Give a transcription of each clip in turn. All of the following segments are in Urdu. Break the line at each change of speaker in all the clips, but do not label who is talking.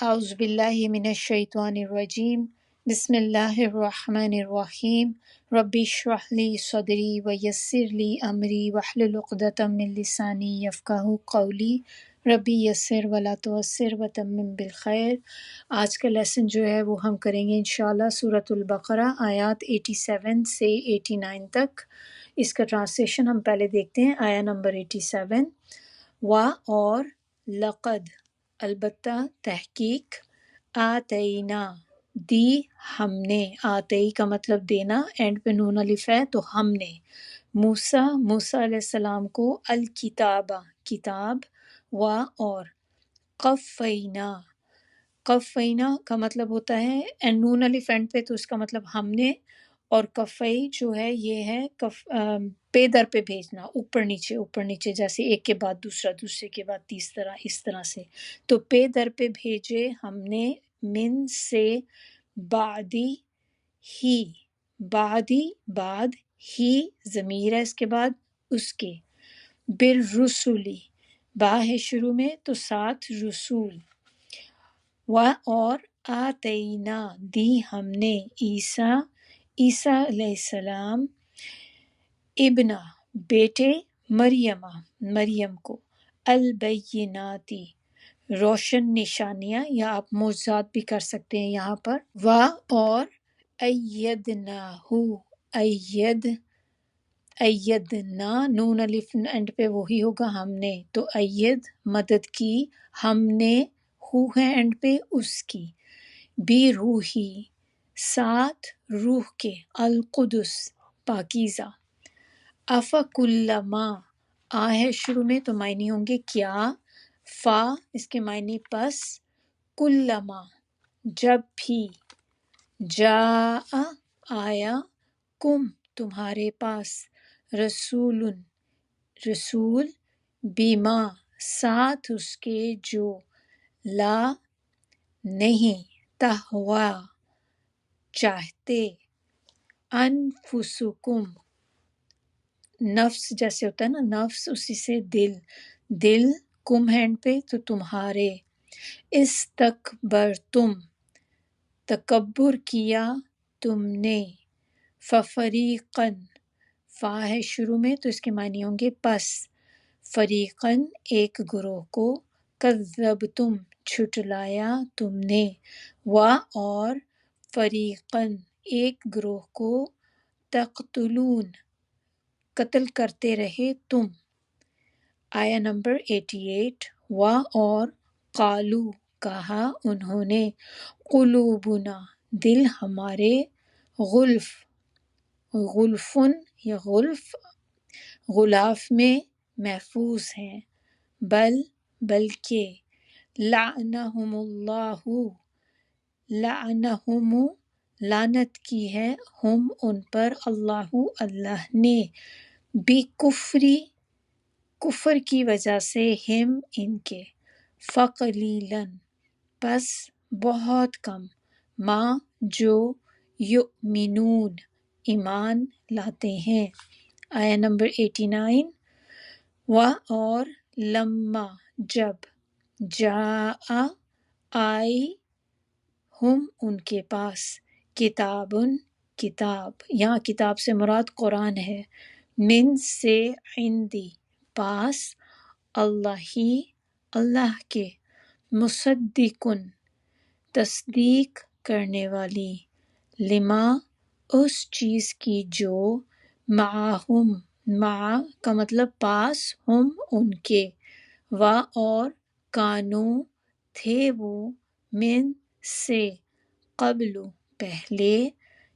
اعوذ باللہ من الشیطان الرجیم بسم اللہ الرحمن الرحیم رب اشرح لی صدری ویسر لی امری واحلل عقدۃ من لسانی یفقہوا قولی ربی یسر ولا تعسر وتمم بالخیر۔ آج کا لیسن جو ہے وہ ہم کریں گے انشاءاللہ سورۃ البقرہ آیات 87 سے 89 تک۔ اس کا ٹرانسلیشن ہم پہلے دیکھتے ہیں۔ آیا نمبر 87، اور لقد، البتہ، تحقیق، آتینا، دی ہم نے، آتئی کا مطلب دینا، اینڈ پہ نون الف ہے تو ہم نے، موسیٰ علیہ السلام کو، الکتابہ کتاب، اور قفینا، قفینا کا مطلب ہوتا ہے اینڈ نون الف اینڈ پہ تو اس کا مطلب ہم نے، اور کفئی جو ہے یہ ہے پے در پہ بھیجنا، اوپر نیچے، جیسے ایک کے بعد دوسرا، دوسرے کے بعد تیسرا، اس طرح سے۔ تو پے در پہ بھیجے ہم نے، من سے، بعدی، ہی، بعد ہی ضمیر ہے اس کے بعد، اس کے، بالرسلی، با ہے شروع میں تو ساتھ رسول، اور آتینا، دی ہم نے، عیسیٰ علیہ السلام، ابنہ، بیٹے، مریم کو، البیناتی، روشن نشانیاں، یا آپ معجزات بھی کر سکتے ہیں یہاں پر، اور ایدنا، نون الف اینڈ پہ وہی ہوگا ہم نے، تو مدد کی، ہم نے، ہو ہے اینڈ پہ اس کی، بھی روحی، ساتھ روح کے، القدس، پاکیزہ، افکلما، آ ہے شروع میں تو معنی ہوں گے کیا، فا اس کے معنی پس، کلما جب بھی، جاء آیا، کم تمہارے پاس، رسول، بیما ساتھ اس کے، جو، لا نہیں، تہوا چاہتے، انفسکم نفس جیسے ہوتا ہے نا، نفس اسی سے دل، کم ہینڈ پہ تو تمہارے، استکبرتم تکبر کیا تم نے، ففریقن، فا ہے شروع میں تو اس کے معنی ہوں گے پس، فریقن ایک گروہ کو، کذبتم جھٹلایا تم نے، اور فریقن ایک گروہ کو، تقتلون قتل کرتے رہے تم۔ آیا نمبر 88، اور قالو کہا انہوں نے، قلوبنا دل ہمارے، غلفن یا غلاف میں محفوظ ہیں، بلکہ، لعنہم اللہ، لعنہم لعنت کی ہے، ہم ان پر، اللہ نے، کفر کی وجہ سے، ہم ان کے، فقلیلاً پس بہت کم، ما جو، یؤمنون ایمان لاتے ہیں۔ آیا نمبر 89، اور لما جب، جاء آئی، ہم ان کے پاس، کتاب، یہاں کتاب سے مراد قرآن ہے، من سے، عندی پاس، اللہ کے، مصدقن تصدیق کرنے والی، لما اس چیز کی جو، معہم کا مطلب پاس، ہم ان کے، اور کانو تھے وہ، من سے، قبل پہلے،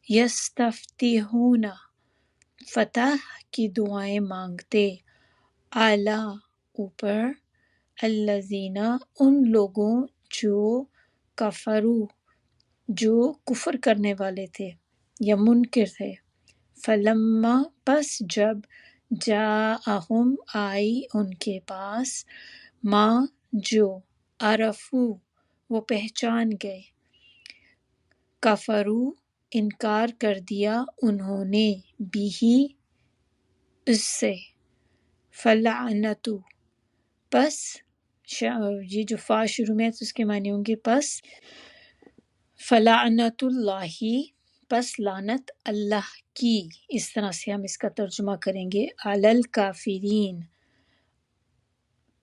یستفتحون فتح کی دعائیں مانگتے، اعلیٰ اوپر، الذین ان لوگوں جو کفر کرنے والے تھے یا منکر تھے، فلما پس جب، جاءہم آئی ان کے پاس، ما جو، عرفو وہ پہچان گئے، کفرو انکار کر دیا انہوں نے، بھی اس سے، فلعنتو پس یہ جو فا شروع میں ہے تو اس کے معنی ہوں گے پس فلعنت اللہ، پس لعنت اللہ کی، اس طرح سے ہم اس کا ترجمہ کریں گے، علی الکافرین،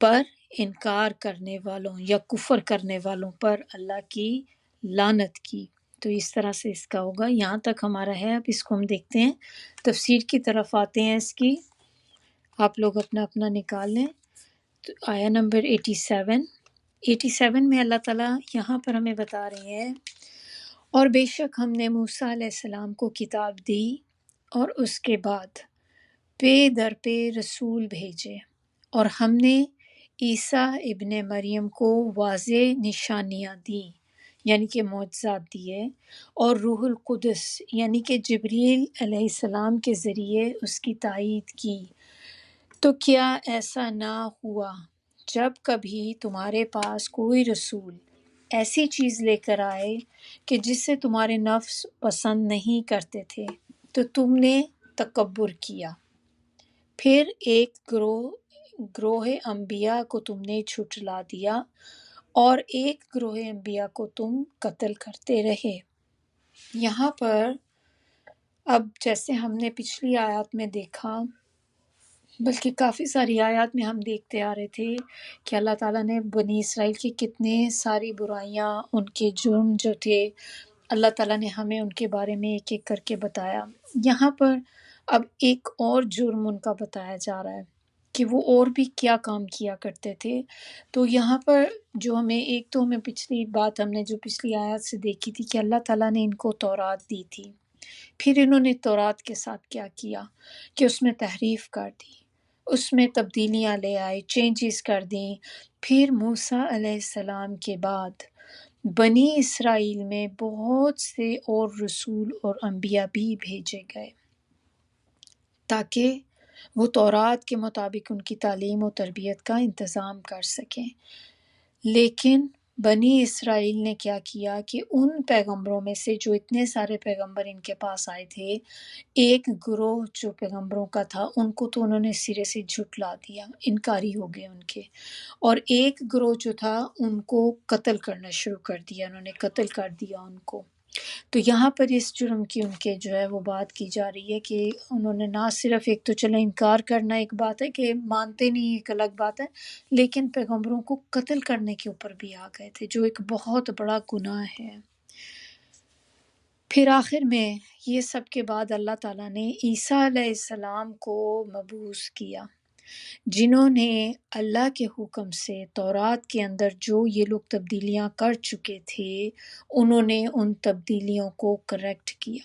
پر انکار کرنے والوں یا کفر کرنے والوں پر اللہ کی لعنت کی۔ تو اس طرح سے اس کا ہوگا۔ یہاں تک ہمارا ہے، اب اس کو ہم دیکھتے ہیں، تفسیر کی طرف آتے ہیں اس کی۔ آپ لوگ اپنا اپنا نکال لیں۔ تو آیا نمبر 87 میں اللہ تعالیٰ یہاں پر ہمیں بتا رہے ہیں، اور بے شک ہم نے موسیٰ علیہ السلام کو کتاب دی اور اس کے بعد پے در پہ رسول بھیجے، اور ہم نے عیسیٰ ابن مریم کو واضح نشانیاں دیں، یعنی کہ معجزات دیے، اور روح القدس یعنی کہ جبریل علیہ السلام کے ذریعے اس کی تائید کی۔ تو کیا ایسا نہ ہوا جب کبھی تمہارے پاس کوئی رسول ایسی چیز لے کر آئے کہ جس سے تمہارے نفس پسند نہیں کرتے تھے تو تم نے تکبر کیا، پھر ایک گروہ انبیاء کو تم نے جھٹلا دیا اور ایک گروہ انبیاء کو تم قتل کرتے رہے۔ یہاں پر اب جیسے ہم نے پچھلی آیات میں دیکھا، بلکہ کافی ساری آیات میں ہم دیکھتے آ رہے تھے کہ اللہ تعالیٰ نے بنی اسرائیل کی کتنے ساری برائیاں، ان کے جرم جو تھے، اللہ تعالیٰ نے ہمیں ان کے بارے میں ایک ایک کر کے بتایا۔ یہاں پر اب ایک اور جرم ان کا بتایا جا رہا ہے کہ وہ اور بھی کیا کام کیا کرتے تھے۔ تو یہاں پر جو ہمیں پچھلی بات ہم نے جو پچھلی آیات سے دیکھی تھی کہ اللہ تعالیٰ نے ان کو تورات دی تھی، پھر انہوں نے تورات کے ساتھ کیا کیا کہ اس میں تحریف کر دی، اس میں تبدیلیاں لے آئے، چینجز کر دیں۔ پھر موسیٰ علیہ السلام کے بعد بنی اسرائیل میں بہت سے اور رسول اور انبیاء بھی بھیجے گئے تاکہ وہ تورات کے مطابق ان کی تعلیم و تربیت کا انتظام کر سکیں۔ لیکن بنی اسرائیل نے کیا کیا کہ ان پیغمبروں میں سے جو اتنے سارے پیغمبر ان کے پاس آئے تھے، ایک گروہ جو پیغمبروں کا تھا ان کو تو انہوں نے سرے سے جھٹلا دیا، انکاری ہو گئے ان کے، اور ایک گروہ جو تھا ان کو قتل کرنا شروع کر دیا، انہوں نے قتل کر دیا ان کو۔ تو یہاں پر اس جرم کی ان کے جو ہے وہ بات کی جا رہی ہے کہ انہوں نے نہ صرف ایک تو چلے انکار کرنا ایک بات ہے کہ مانتے نہیں، ایک الگ بات ہے، لیکن پیغمبروں کو قتل کرنے کے اوپر بھی آ گئے تھے، جو ایک بہت بڑا گناہ ہے۔ پھر آخر میں یہ سب کے بعد اللہ تعالیٰ نے عیسیٰ علیہ السلام کو مبعوث کیا، جنہوں نے اللہ کے حکم سے تورات کے اندر جو یہ لوگ تبدیلیاں کر چکے تھے، انہوں نے ان تبدیلیوں کو کریکٹ کیا۔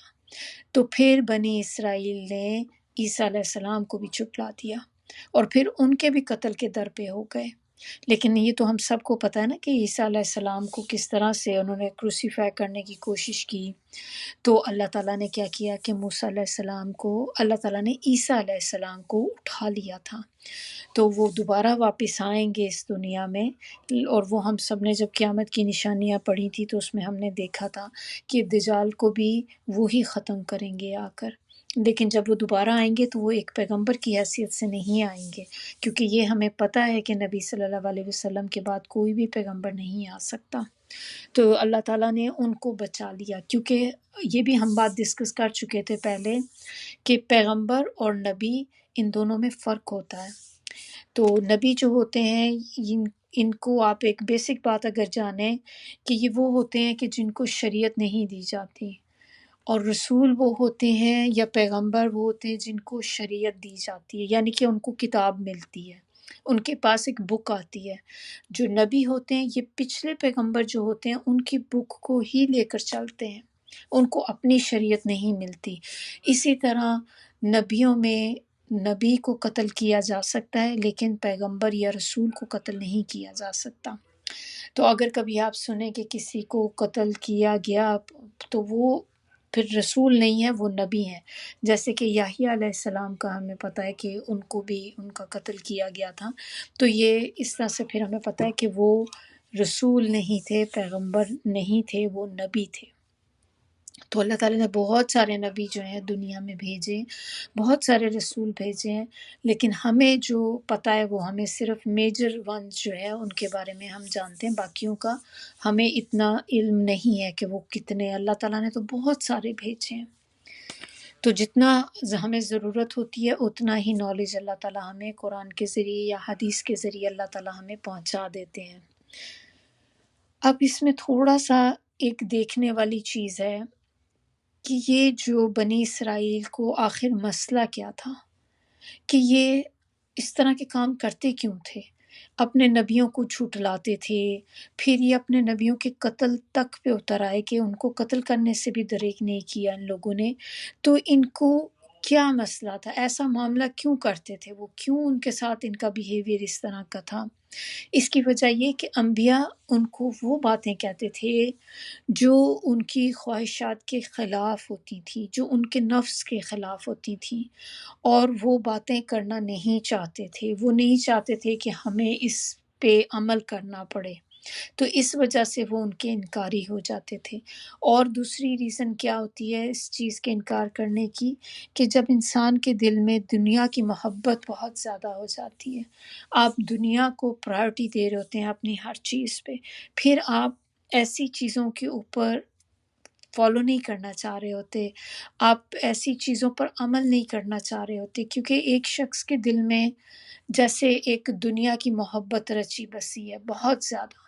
تو پھر بنی اسرائیل نے عیسیٰ علیہ السلام کو بھی جھٹلا دیا اور پھر ان کے بھی قتل کے در پہ ہو گئے۔ لیکن یہ تو ہم سب کو پتہ ہے نا کہ عیسیٰ علیہ السلام کو کس طرح سے انہوں نے کروسیفائی کرنے کی کوشش کی۔ تو اللہ تعالیٰ نے کیا کیا کہ موسیٰ علیہ السلام کو، اللہ تعالیٰ نے عیسیٰ علیہ السلام کو اٹھا لیا تھا، تو وہ دوبارہ واپس آئیں گے اس دنیا میں۔ اور وہ ہم سب نے جب قیامت کی نشانیاں پڑھی تھی تو اس میں ہم نے دیکھا تھا کہ دجال کو بھی وہی ختم کریں گے آ کر، لیکن جب وہ دوبارہ آئیں گے تو وہ ایک پیغمبر کی حیثیت سے نہیں آئیں گے، کیونکہ یہ ہمیں پتہ ہے کہ نبی صلی اللہ علیہ وسلم کے بعد کوئی بھی پیغمبر نہیں آ سکتا۔ تو اللہ تعالیٰ نے ان کو بچا لیا، کیونکہ یہ بھی ہم بات ڈسکس کر چکے تھے پہلے کہ پیغمبر اور نبی ان دونوں میں فرق ہوتا ہے۔ تو نبی جو ہوتے ہیں ان کو آپ ایک بیسک بات اگر جانیں کہ یہ وہ ہوتے ہیں کہ جن کو شریعت نہیں دی جاتی، اور رسول وہ ہوتے ہیں یا پیغمبر وہ ہوتے ہیں جن کو شریعت دی جاتی ہے، یعنی کہ ان کو کتاب ملتی ہے، ان کے پاس ایک بک آتی ہے۔ جو نبی ہوتے ہیں یہ پچھلے پیغمبر جو ہوتے ہیں ان کی بک کو ہی لے کر چلتے ہیں، ان کو اپنی شریعت نہیں ملتی۔ اسی طرح نبیوں میں نبی کو قتل کیا جا سکتا ہے لیکن پیغمبر یا رسول کو قتل نہیں کیا جا سکتا۔ تو اگر کبھی آپ سنیں کہ کسی کو قتل کیا گیا تو وہ پھر رسول نہیں ہے، وہ نبی ہیں۔ جیسے کہ یحییٰ علیہ السلام کا ہمیں پتہ ہے کہ ان کو بھی ان کا قتل کیا گیا تھا، تو یہ اس طرح سے پھر ہمیں پتہ ہے کہ وہ رسول نہیں تھے، پیغمبر نہیں تھے، وہ نبی تھے۔ تو اللہ تعالیٰ نے بہت سارے نبی جو ہیں دنیا میں بھیجے، بہت سارے رسول بھیجے ہیں، لیکن ہمیں جو پتہ ہے وہ ہمیں صرف میجر ونز جو ہے ان کے بارے میں ہم جانتے ہیں، باقیوں کا ہمیں اتنا علم نہیں ہے کہ وہ کتنے، اللہ تعالیٰ نے تو بہت سارے بھیجے ہیں۔ تو جتنا ہمیں ضرورت ہوتی ہے اتنا ہی نالج اللہ تعالیٰ ہمیں قرآن کے ذریعے یا حدیث کے ذریعے اللہ تعالیٰ ہمیں پہنچا دیتے ہیں۔ اب اس میں تھوڑا سا ایک دیکھنے والی چیز ہے کہ یہ جو بنی اسرائیل کو آخر مسئلہ کیا تھا، کہ یہ اس طرح کے کام کرتے کیوں تھے، اپنے نبیوں کو جھٹلاتے تھے، پھر یہ اپنے نبیوں کے قتل تک پہ اتر آئے کہ ان کو قتل کرنے سے بھی دریغ نہیں کیا ان لوگوں نے۔ تو ان کو کیا مسئلہ تھا، ایسا معاملہ کیوں کرتے تھے وہ، کیوں ان کے ساتھ ان کا بیہیویئر اس طرح کا تھا؟ اس کی وجہ یہ کہ انبیاء ان کو وہ باتیں کہتے تھے جو ان کی خواہشات کے خلاف ہوتی تھی، جو ان کے نفس کے خلاف ہوتی تھی، اور وہ باتیں کرنا نہیں چاہتے تھے، وہ نہیں چاہتے تھے کہ ہمیں اس پہ عمل کرنا پڑے، تو اس وجہ سے وہ ان کے انکاری ہو جاتے تھے۔ اور دوسری ریزن کیا ہوتی ہے اس چیز کے انکار کرنے کی، کہ جب انسان کے دل میں دنیا کی محبت بہت زیادہ ہو جاتی ہے، آپ دنیا کو پرائرٹی دے رہے ہوتے ہیں اپنی ہر چیز پہ، پھر آپ ایسی چیزوں کے اوپر فالو نہیں کرنا چاہ رہے ہوتے، آپ ایسی چیزوں پر عمل نہیں کرنا چاہ رہے ہوتے، کیونکہ ایک شخص کے دل میں جیسے ایک دنیا کی محبت رچی بسی ہے بہت زیادہ،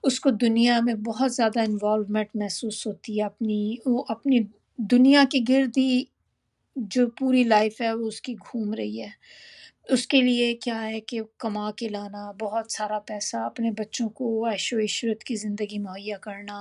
اس کو دنیا میں بہت زیادہ انوالومنٹ محسوس ہوتی ہے، وہ اپنی دنیا کے گرد ہی جو پوری لائف ہے وہ اس کی گھوم رہی ہے۔ اس کے لیے کیا ہے کہ کما کے لانا، بہت سارا پیسہ، اپنے بچوں کو عیش و عشرت کی زندگی مہیا کرنا،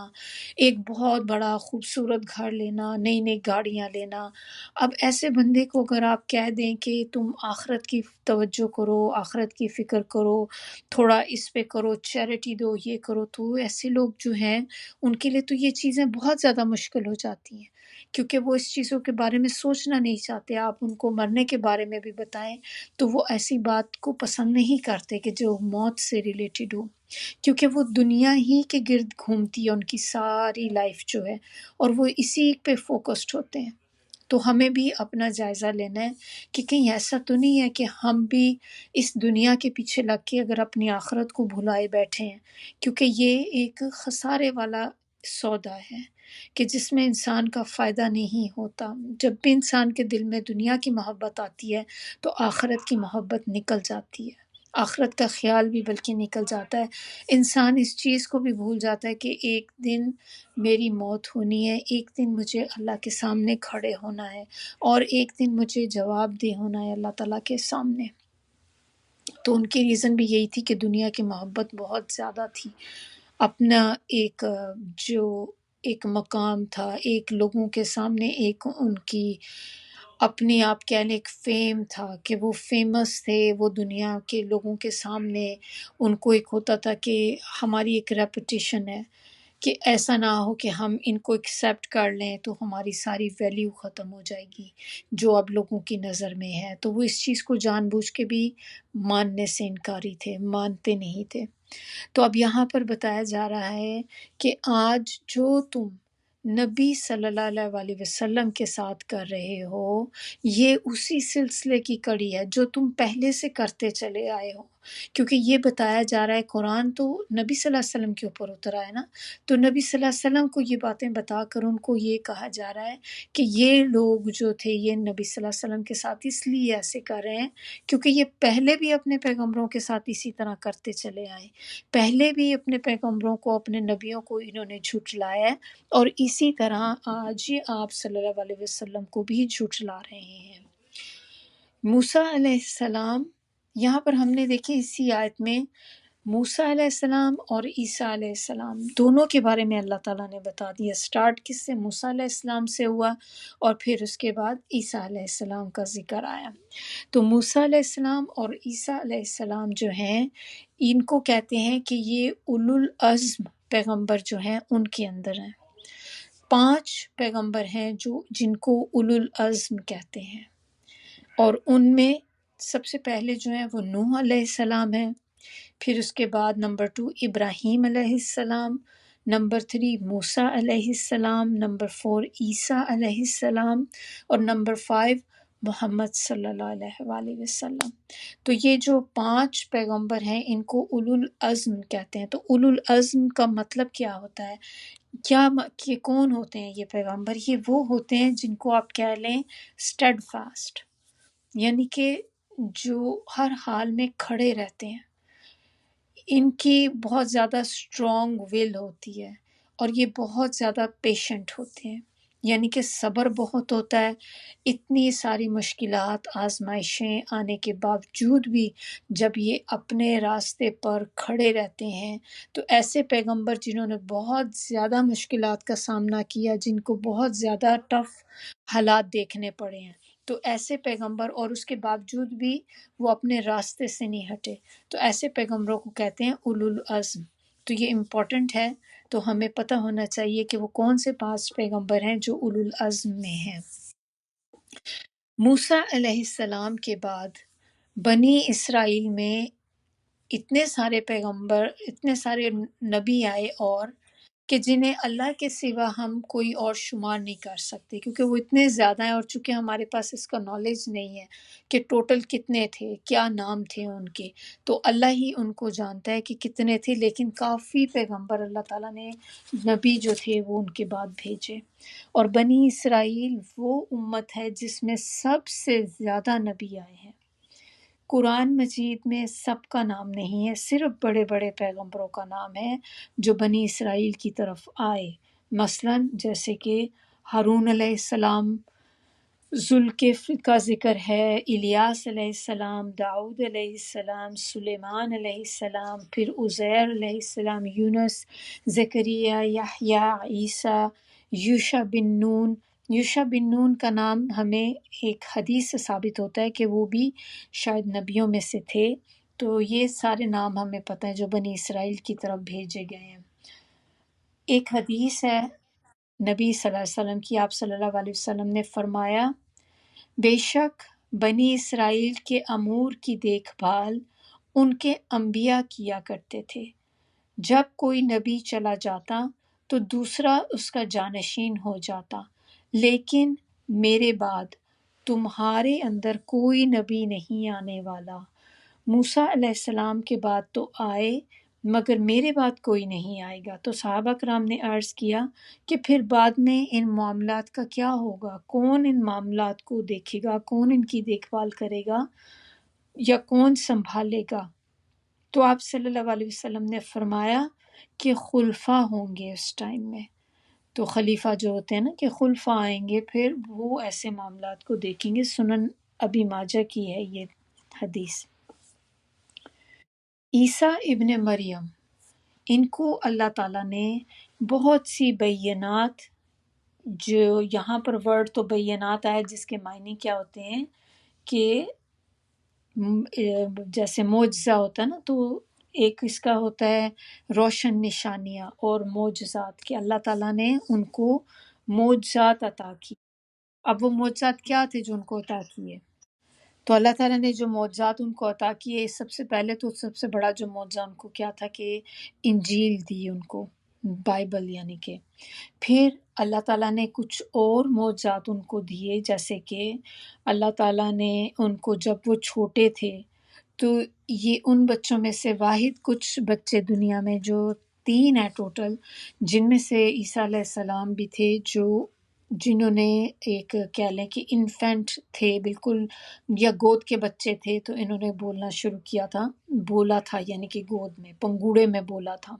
ایک بہت بڑا خوبصورت گھر لینا، نئی نئی گاڑیاں لینا۔ اب ایسے بندے کو اگر آپ کہہ دیں کہ تم آخرت کی توجہ کرو، آخرت کی فکر کرو، تھوڑا اس پہ کرو، چیریٹی دو، یہ کرو، تو ایسے لوگ جو ہیں ان کے لیے تو یہ چیزیں بہت زیادہ مشکل ہو جاتی ہیں، کیونکہ وہ اس چیزوں کے بارے میں سوچنا نہیں چاہتے۔ آپ ان کو مرنے کے بارے میں بھی بتائیں تو وہ ایسی بات کو پسند نہیں کرتے کہ جو موت سے ریلیٹڈ ہو، کیونکہ وہ دنیا ہی کے گرد گھومتی ہے ان کی ساری لائف جو ہے، اور وہ اسی پہ فوکسڈ ہوتے ہیں۔ تو ہمیں بھی اپنا جائزہ لینا ہے کہ کہیں ایسا تو نہیں ہے کہ ہم بھی اس دنیا کے پیچھے لگ کے اگر اپنی آخرت کو بھلائے بیٹھے ہیں، کیونکہ یہ ایک خسارے والا سودا ہے کہ جس میں انسان کا فائدہ نہیں ہوتا۔ جب بھی انسان کے دل میں دنیا کی محبت آتی ہے تو آخرت کی محبت نکل جاتی ہے، آخرت کا خیال بھی بلکہ نکل جاتا ہے۔ انسان اس چیز کو بھی بھول جاتا ہے کہ ایک دن میری موت ہونی ہے، ایک دن مجھے اللہ کے سامنے کھڑے ہونا ہے، اور ایک دن مجھے جواب دہ ہونا ہے اللہ تعالیٰ کے سامنے۔ تو ان کی ریزن بھی یہی تھی کہ دنیا کی محبت بہت زیادہ تھی، اپنا ایک جو ایک مقام تھا، ایک لوگوں کے سامنے ایک ان کی اپنے آپ کہہ لیں ایک فیم تھا کہ وہ فیمس تھے، وہ دنیا کے لوگوں کے سامنے ان کو ایک ہوتا تھا کہ ہماری ایک ریپوٹیشن ہے، کہ ایسا نہ ہو کہ ہم ان کو ایکسیپٹ کر لیں تو ہماری ساری ویلیو ختم ہو جائے گی جو اب لوگوں کی نظر میں ہے۔ تو وہ اس چیز کو جان بوجھ کے بھی ماننے سے انکاری تھے، مانتے نہیں تھے۔ تو اب یہاں پر بتایا جا رہا ہے کہ آج جو تم نبی صلی اللہ علیہ وسلم کے ساتھ کر رہے ہو، یہ اسی سلسلے کی کڑی ہے جو تم پہلے سے کرتے چلے آئے ہو، کیونکہ یہ بتایا جا رہا ہے قرآن تو نبی صلی اللہ علیہ وسلم کے اوپر اترا ہے نا، تو نبی صلی اللہ علیہ وسلم کو یہ باتیں بتا کر ان کو یہ کہا جا رہا ہے کہ یہ لوگ جو تھے یہ نبی صلی اللہ علیہ وسلم کے ساتھ اس لیے ایسے کر رہے ہیں کیونکہ یہ پہلے بھی اپنے پیغمبروں کے ساتھ اسی طرح کرتے چلے آئے، پہلے بھی اپنے پیغمبروں کو، اپنے نبیوں کو انہوں نے جھٹلایا ہے، اور اسی طرح آج آپ صلی اللہ علیہ وسلم کو بھی جھٹلا رہے ہیں۔ موسیٰ علیہ السلام، یہاں پر ہم نے دیکھیں اسی آیت میں موسیٰ علیہ السلام اور عیسیٰ علیہ السلام دونوں کے بارے میں اللہ تعالیٰ نے بتا دیا۔ سٹارٹ کس سے؟ موسیٰ علیہ السلام سے ہوا، اور پھر اس کے بعد عیسیٰ علیہ السلام کا ذکر آیا۔ تو موسیٰ علیہ السلام اور عیسیٰ علیہ السلام جو ہیں ان کو کہتے ہیں کہ یہ اولو العزم پیغمبر جو ہیں ان کے اندر ہیں۔ 5 پیغمبر ہیں جن کو اولو العزم کہتے ہیں، اور ان میں سب سے پہلے جو ہیں وہ نوح علیہ السلام ہیں، پھر اس کے بعد نمبر 2 ابراہیم علیہ السلام، نمبر 3 موسیٰ علیہ السلام، نمبر 4 عیسیٰ علیہ السلام، اور نمبر 5 محمد صلی اللہ علیہ وآلہ وسلم۔ تو یہ جو 5 پیغمبر ہیں ان کو اولو العزم کہتے ہیں۔ تو اولو العزم کا مطلب کیا ہوتا ہے؟ کہ کون ہوتے ہیں یہ پیغمبر؟ یہ وہ ہوتے ہیں جن کو آپ کہہ لیں اسٹیڈ فاسٹ، یعنی کہ جو ہر حال میں کھڑے رہتے ہیں، ان کی بہت زیادہ اسٹرانگ ول ہوتی ہے، اور یہ بہت زیادہ پیشنٹ ہوتے ہیں، یعنی کہ صبر بہت ہوتا ہے۔ اتنی ساری مشکلات آزمائشیں آنے کے باوجود بھی جب یہ اپنے راستے پر کھڑے رہتے ہیں، تو ایسے پیغمبر جنہوں نے بہت زیادہ مشکلات کا سامنا کیا، جن کو بہت زیادہ ٹف حالات دیکھنے پڑے ہیں، تو ایسے پیغمبر، اور اس کے باوجود بھی وہ اپنے راستے سے نہیں ہٹے، تو ایسے پیغمبروں کو کہتے ہیں اولو العزم۔ تو یہ امپورٹنٹ ہے، تو ہمیں پتہ ہونا چاہیے کہ وہ کون سے 5 پیغمبر ہیں جو اولو العزم میں ہیں۔ موسیٰ علیہ السلام کے بعد بنی اسرائیل میں اتنے سارے پیغمبر، اتنے سارے نبی آئے، اور کہ جنہیں اللہ کے سوا ہم کوئی اور شمار نہیں کر سکتے، کیونکہ وہ اتنے زیادہ ہیں، اور چونکہ ہمارے پاس اس کا نالج نہیں ہے کہ ٹوٹل کتنے تھے، کیا نام تھے ان کے، تو اللہ ہی ان کو جانتا ہے کہ کتنے تھے، لیکن کافی پیغمبر اللہ تعالیٰ نے، نبی جو تھے وہ ان کے بعد بھیجے۔ اور بنی اسرائیل وہ امت ہے جس میں سب سے زیادہ نبی آئے ہیں۔ قرآن مجید میں سب کا نام نہیں ہے، صرف بڑے بڑے پیغمبروں کا نام ہے جو بنی اسرائیل کی طرف آئے، مثلا جیسے کہ ہارون علیہ السلام، ذوالکفل کا ذکر ہے، الیاس علیہ السلام، داؤد علیہ السلام، سلیمان علیہ السلام، پھر عزیر علیہ السلام، یونس، زکریا، یحییٰ، عیسیٰ، یوشع بن نون۔ یوشع بن نون کا نام ہمیں ایک حدیث سے ثابت ہوتا ہے کہ وہ بھی شاید نبیوں میں سے تھے۔ تو یہ سارے نام ہمیں پتہ ہیں جو بنی اسرائیل کی طرف بھیجے گئے ہیں۔ ایک حدیث ہے نبی صلی اللہ علیہ وسلم کی، آپ صلی اللہ علیہ وسلم نے فرمایا، بے شک بنی اسرائیل کے امور کی دیکھ بھال ان کے انبیاء کیا کرتے تھے، جب کوئی نبی چلا جاتا تو دوسرا اس کا جانشین ہو جاتا، لیکن میرے بعد تمہارے اندر کوئی نبی نہیں آنے والا۔ موسیٰ علیہ السلام کے بعد تو آئے، مگر میرے بعد کوئی نہیں آئے گا۔ تو صحابہ کرام نے عرض کیا کہ پھر بعد میں ان معاملات کا کیا ہوگا؟ کون ان معاملات کو دیکھے گا؟ کون ان کی دیکھ بھال کرے گا؟ یا کون سنبھالے گا؟ تو آپ صلی اللہ علیہ وسلم نے فرمایا کہ خلفاء ہوں گے اس ٹائم میں۔ تو خلیفہ جو ہوتے ہیں نا، کہ خلفاء آئیں گے، پھر وہ ایسے معاملات کو دیکھیں گے۔ سنن ابی ماجہ کی ہے یہ حدیث۔ عیسیٰ ابن مریم، ان کو اللہ تعالیٰ نے بہت سی بینات، جو یہاں پر ورڈ تو بینات آئے جس کے معنی کیا ہوتے ہیں کہ جیسے معجزہ ہوتا ہے نا، تو ایک اس کا ہوتا ہے روشن نشانیاں اور معجزات، کہ اللہ تعالیٰ نے ان کو معجزات عطا کی۔ اب وہ معجزات کیا تھے جو ان کو عطا کیے؟ تو اللہ تعالیٰ نے جو معجزات ان کو عطا کیے، سب سے پہلے تو سب سے بڑا جو معجزہ ان کو کیا تھا کہ انجیل دی ان کو، بائبل یعنی کہ۔ پھر اللہ تعالیٰ نے کچھ اور معجزات ان کو دیے، جیسے کہ اللہ تعالیٰ نے ان کو جب وہ چھوٹے تھے، تو یہ ان بچوں میں سے واحد کچھ بچے دنیا میں، جو 3 ہیں ٹوٹل، جن میں سے عیسیٰ علیہ السلام بھی تھے، جنہوں نے ایک کہہ لیں کہ انفینٹ تھے بالکل، یا گود کے بچے تھے، تو انہوں نے بولنا شروع کیا تھا، بولا تھا، یعنی کہ گود میں، پنگوڑے میں بولا تھا،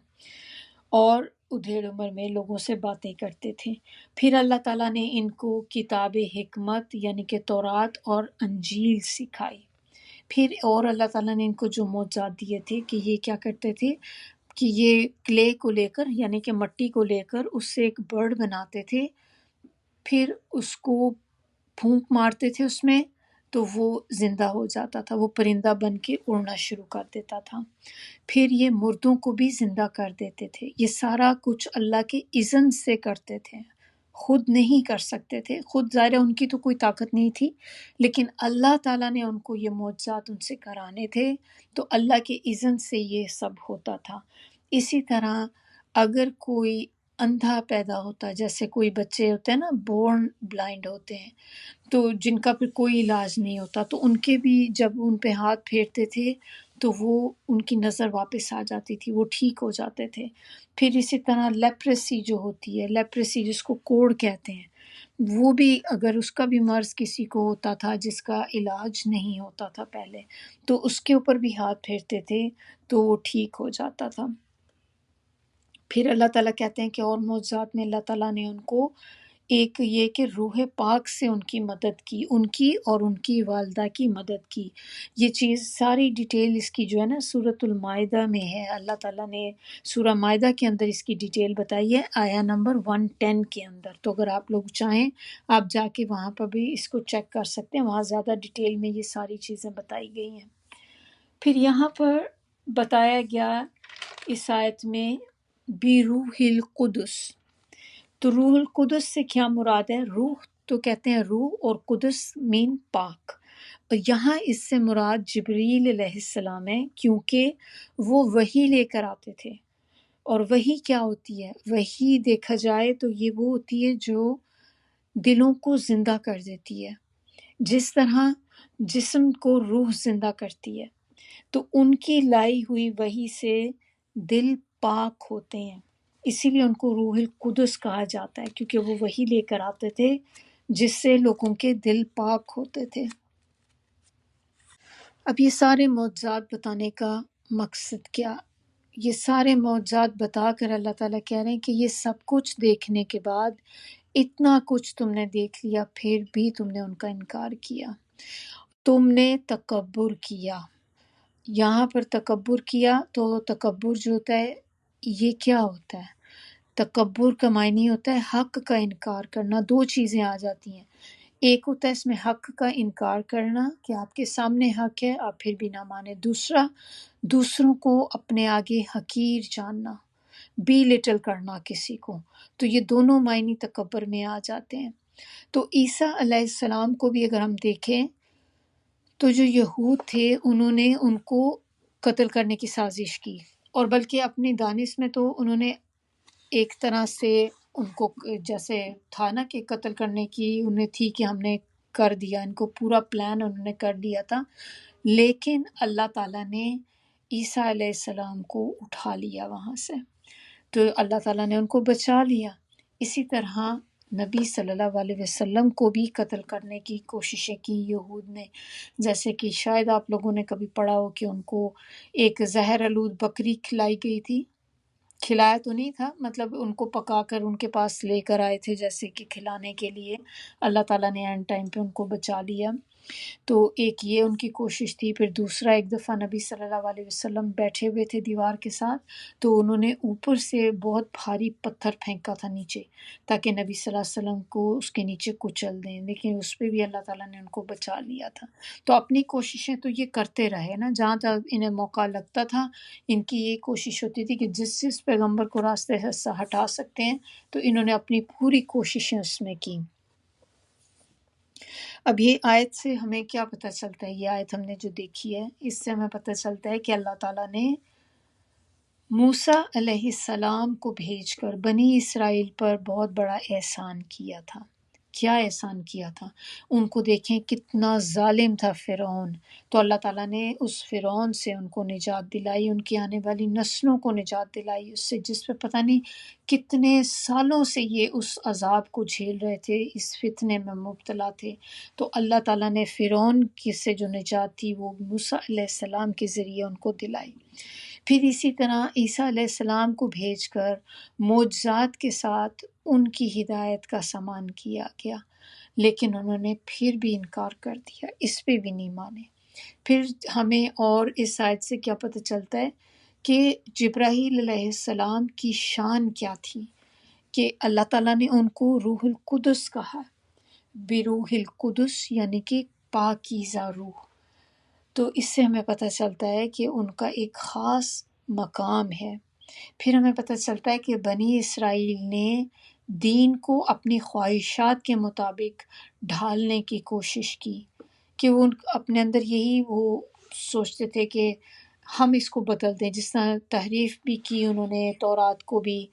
اور ادھیڑ عمر میں لوگوں سے باتیں کرتے تھے۔ پھر اللہ تعالیٰ نے ان کو کتاب حکمت یعنی کہ تورات اور انجیل سکھائی۔ پھر اور اللہ تعالیٰ نے ان کو جو معجزات دیے تھے کہ یہ کیا کرتے تھے کہ یہ کلے کو لے کر، یعنی کہ مٹی کو لے کر اس سے ایک برڈ بناتے تھے، پھر اس کو پھونک مارتے تھے اس میں، تو وہ زندہ ہو جاتا تھا، وہ پرندہ بن کے اڑنا شروع کر دیتا تھا۔ پھر یہ مردوں کو بھی زندہ کر دیتے تھے۔ یہ سارا کچھ اللہ کے اذن سے کرتے تھے، خود نہیں کر سکتے تھے، خود ظاہر ہے ان کی تو کوئی طاقت نہیں تھی، لیکن اللہ تعالیٰ نے ان کو یہ معجزات ان سے کرانے تھے، تو اللہ کے اذن سے یہ سب ہوتا تھا۔ اسی طرح اگر کوئی اندھا پیدا ہوتا، جیسے کوئی بچے ہوتے ہیں نا بورن بلائنڈ ہوتے ہیں، تو جن کا پھر کوئی علاج نہیں ہوتا، تو ان کے بھی جب ان پہ ہاتھ پھیرتے تھے تو وہ ان کی نظر واپس آ جاتی تھی، وہ ٹھیک ہو جاتے تھے۔ پھر اسی طرح لیپریسی جو ہوتی ہے، لیپریسی جس کو کوڑ کہتے ہیں، وہ بھی اگر اس کا بھی مرض کسی کو ہوتا تھا جس کا علاج نہیں ہوتا تھا پہلے، تو اس کے اوپر بھی ہاتھ پھیرتے تھے تو وہ ٹھیک ہو جاتا تھا۔ پھر اللہ تعالیٰ کہتے ہیں کہ اور معجزات میں اللہ تعالیٰ نے ان کو ایک یہ کہ روح پاک سے ان کی مدد کی، ان کی اور ان کی والدہ کی مدد کی۔ یہ چیز ساری ڈیٹیل اس کی جو ہے نا سورۃ المائدہ میں ہے، اللہ تعالیٰ نے سورہ مائدہ کے اندر اس کی ڈیٹیل بتائی ہے، آیا نمبر 110 کے اندر۔ تو اگر آپ لوگ چاہیں آپ جا کے وہاں پر بھی اس کو چیک کر سکتے ہیں، وہاں زیادہ ڈیٹیل میں یہ ساری چیزیں بتائی گئی ہیں۔ پھر یہاں پر بتایا گیا اس آیت میں بروح القدس، تو روح القدس سے کیا مراد ہے؟ روح تو کہتے ہیں روح، اور قدس مین پاک، اور یہاں اس سے مراد جبریل علیہ السلام ہے، کیونکہ وہ وحی لے کر آتے تھے۔ اور وحی کیا ہوتی ہے؟ وحی دیکھا جائے تو یہ وہ ہوتی ہے جو دلوں کو زندہ کر دیتی ہے، جس طرح جسم کو روح زندہ کرتی ہے، تو ان کی لائی ہوئی وحی سے دل پاک ہوتے ہیں، اسی لیے ان کو روح القدس کہا جاتا ہے، کیونکہ وہ وحی لے کر آتے تھے جس سے لوگوں کے دل پاک ہوتے تھے۔ اب یہ سارے معجزات بتانے کا مقصد کیا؟ یہ سارے معجزات بتا کر اللہ تعالیٰ کہہ رہے ہیں کہ یہ سب کچھ دیکھنے کے بعد، اتنا کچھ تم نے دیکھ لیا پھر بھی تم نے ان کا انکار کیا، تم نے تکبر کیا۔ یہاں پر تکبر کیا، تو تکبر جو ہوتا ہے یہ کیا ہوتا ہے؟ تکبر کا معنی ہوتا ہے حق کا انکار کرنا۔ دو چیزیں آ جاتی ہیں، ایک ہوتا ہے اس میں حق کا انکار کرنا کہ آپ کے سامنے حق ہے آپ پھر بھی نہ مانیں، دوسرا دوسروں کو اپنے آگے حقیر جاننا، بی لٹل کرنا کسی کو، تو یہ دونوں معنی تکبر میں آ جاتے ہیں۔ تو عیسیٰ علیہ السلام کو بھی اگر ہم دیکھیں تو جو یہود تھے انہوں نے ان کو قتل کرنے کی سازش کی، اور بلکہ اپنی دانش میں تو انہوں نے ایک طرح سے ان کو جیسے تھا نا کہ قتل کرنے کی انہیں تھی کہ ہم نے کر دیا، ان کو پورا پلان انہوں نے کر دیا تھا، لیکن اللہ تعالیٰ نے عیسیٰ علیہ السلام کو اٹھا لیا وہاں سے، تو اللہ تعالیٰ نے ان کو بچا لیا۔ اسی طرح نبی صلی اللہ علیہ وسلم کو بھی قتل کرنے کی کوششیں کی یہود نے، جیسے کہ شاید آپ لوگوں نے کبھی پڑھا ہو کہ ان کو ایک زہر آلود بکری کھلائی گئی تھی، کھلایا تو نہیں تھا، مطلب ان کو پکا کر ان کے پاس لے کر آئے تھے جیسے کہ کھلانے کے لیے، اللہ تعالیٰ نے اینڈ ٹائم پہ ان کو بچا لیا۔ تو ایک یہ ان کی کوشش تھی، پھر دوسرا ایک دفعہ نبی صلی اللہ علیہ وسلم بیٹھے ہوئے تھے دیوار کے ساتھ، تو انہوں نے اوپر سے بہت بھاری پتھر پھینکا تھا نیچے تاکہ نبی صلی اللہ علیہ وسلم کو اس کے نیچے کچل دیں، لیکن اس پہ بھی اللہ تعالیٰ نے ان کو بچا لیا تھا۔ تو اپنی کوششیں تو یہ کرتے رہے نا، جہاں تک انہیں موقع لگتا تھا ان کی یہ کوشش ہوتی تھی کہ جس پیغمبر کو راستے سے ہٹا سکتے ہیں تو انہوں نے اپنی پوری کوششیں اس میں کی۔ اب یہ آیت سے ہمیں کیا پتہ چلتا ہے؟ یہ آیت ہم نے جو دیکھی ہے اس سے ہمیں پتہ چلتا ہے کہ اللہ تعالیٰ نے موسیٰ علیہ السلام کو بھیج کر بنی اسرائیل پر بہت بڑا احسان کیا تھا۔ کیا احسان کیا تھا؟ ان کو دیکھیں کتنا ظالم تھا فرعون، تو اللہ تعالیٰ نے اس فرعون سے ان کو نجات دلائی، ان کی آنے والی نسلوں کو نجات دلائی اس سے، جس پہ پتہ نہیں کتنے سالوں سے یہ اس عذاب کو جھیل رہے تھے، اس فتنے میں مبتلا تھے۔ تو اللہ تعالیٰ نے فرعون کی سے جو نجات تھی وہ موسیٰ علیہ السلام کے ذریعے ان کو دلائی۔ پھر اسی طرح عیسیٰ علیہ السلام کو بھیج کر معجزات کے ساتھ ان کی ہدایت کا سامان کیا گیا، لیکن انہوں نے پھر بھی انکار کر دیا، اس پہ بھی نہیں مانے۔ پھر ہمیں اور اس آیت سے کیا پتہ چلتا ہے کہ جبرائیل علیہ السلام کی شان کیا تھی، کہ اللہ تعالیٰ نے ان کو روح القدس کہا، بروح القدس یعنی کہ پاکیزہ روح، تو اس سے ہمیں پتہ چلتا ہے کہ ان کا ایک خاص مقام ہے۔ پھر ہمیں پتہ چلتا ہے کہ بنی اسرائیل نے دین کو اپنی خواہشات کے مطابق ڈھالنے کی کوشش کی، کہ وہ اپنے اندر یہی وہ سوچتے تھے کہ ہم اس کو بدل دیں، جس طرح تحریف بھی کی انہوں نے، تورات کو بھی